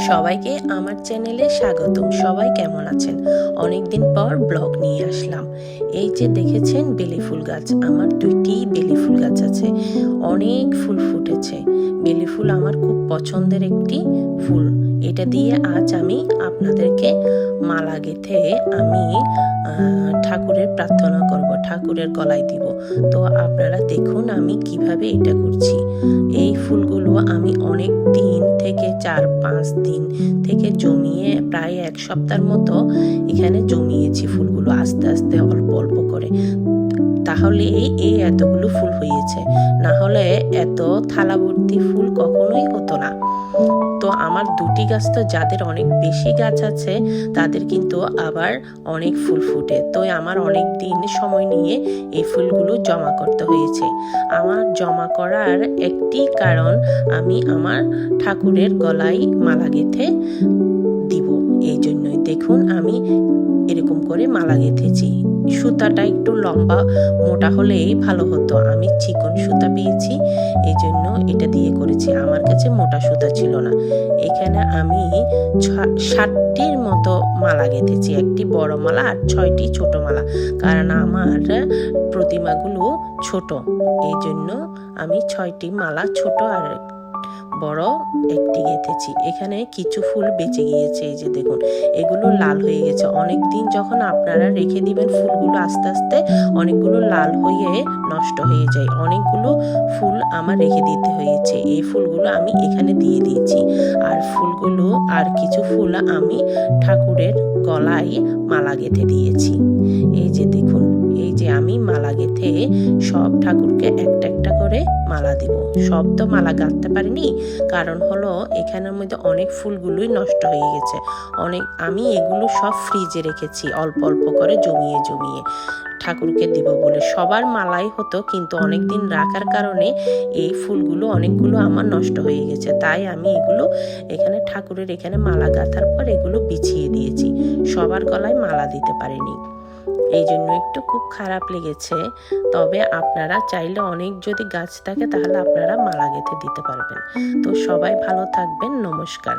সবাইকে আমার চ্যানেলে স্বাগতম। সবাই কেমন আছেন? অনেকদিন পর ব্লগ নিয়ে আসলাম। এই যে দেখেছেন বেলি ফুল গাছ, আমার 2টি বেলি ফুল গাছ আছে, অনেক ফুল ফুটেছে। বেলি ফুল আমার খুব পছন্দের একটি ফুল। এটা দিয়ে আজ আমি আপনাদেরকে মালা গেঁথে আমি ঠাকুরের প্রার্থনা করব, ঠাকুরের গলায় দিব। তো আপনারা দেখুন আমি কিভাবে এটা করছি। এই ফুলগুলো আমি অনেক দিন থেকে 4-5 দিন থেকে জমিয়ে প্রায় 1 সপ্তাহের মতো এখানে জমিয়েছি ফুলগুলো, আস্তে আস্তে অল্প অল্প করে। তাহলে এই এতগুলো ফুল হয়েছে, না হলে এত থালা ভর্তি ফুল কখনোই হতো না। তো আমার 2টি গাছ, তো যাদের অনেক বেশি গাছ আছে তাদের কিন্তু আবার অনেক ফুল ফুটে। তো আমার অনেক দিন সময় নিয়ে এই ফুলগুলো জমা করতে হয়েছে। আমার জমা করার একটি কারণ, আমি আমার ঠাকুরের গলায় মালা গেঁথে দিব, এই জন্যই। দেখুন আমি এরকম করে মালা গেঁথেছি। সুতাটা একটু লম্বা মোটা হলেই ভালো হতো, আমি চিকন সুতা পেয়েছি, এই জন্য এটা দিয়ে করেছি। আমার কাছে মোটা সুতা ছিল না। এখানে আমি 60টির মতো মালা গেঁথেছি, একটি বড় মালা আর 6টি ছোট মালা, কারণ আমার প্রতিমাগুলো ছোট, এই জন্য আমি 6টি মালা ছোট আর বড় একটি গেঁথেছি। এখানে কিছু ফুল বেঁচে গিয়েছে, এই যে দেখুন এগুলো লাল হয়ে গেছে। অনেক দিন যখন আপনারা রেখে দিবেন ফুলগুলো আস্তে আস্তে অনেকগুলো লাল হয়ে নষ্ট হয়ে যায়। অনেকগুলো ফুল আমার রেখে দিতে হয়েছে। এই ফুলগুলো আমি এখানে দিয়ে দিয়েছি, আর ফুলগুলো আর কিছু ফুল আমি ঠাকুরের গলায় মালা গেঁথে দিয়েছি। এই যে দেখুন, এই যে আমি মালা গেঁথে সব ঠাকুরকে একটা একটা করে মালা দিব। সব তো মালা গাঁথতে পারিনি, কারণ হলো এখানের মধ্যে অনেক ফুলগুলোই নষ্ট হয়ে গেছে। আমি এগুলো সব ফ্রিজে রেখেছি, অল্প অল্প করে জমিয়ে জমিয়ে ঠাকুরকে দিব বলে। সবার মালাই হতো, কিন্তু অনেক দিন রাখার কারণে এই ফুলগুলো অনেকগুলো আমার নষ্ট হয়ে গেছে। তাই আমি এগুলো এখানে ঠাকুরের এখানে মালা গাঁথার পর এগুলো বিছিয়ে দিয়েছি। সবার গলায় মালা দিতে পারিনি, এই জন্য একটু খুব খারাপ লেগেছে। তবে আপনারা চাইলে অনেক যদি গাছ থাকে তাহলে আপনারা মালা গেঁথে দিতে পারবেন। তো সবাই ভালো থাকবেন, নমস্কার।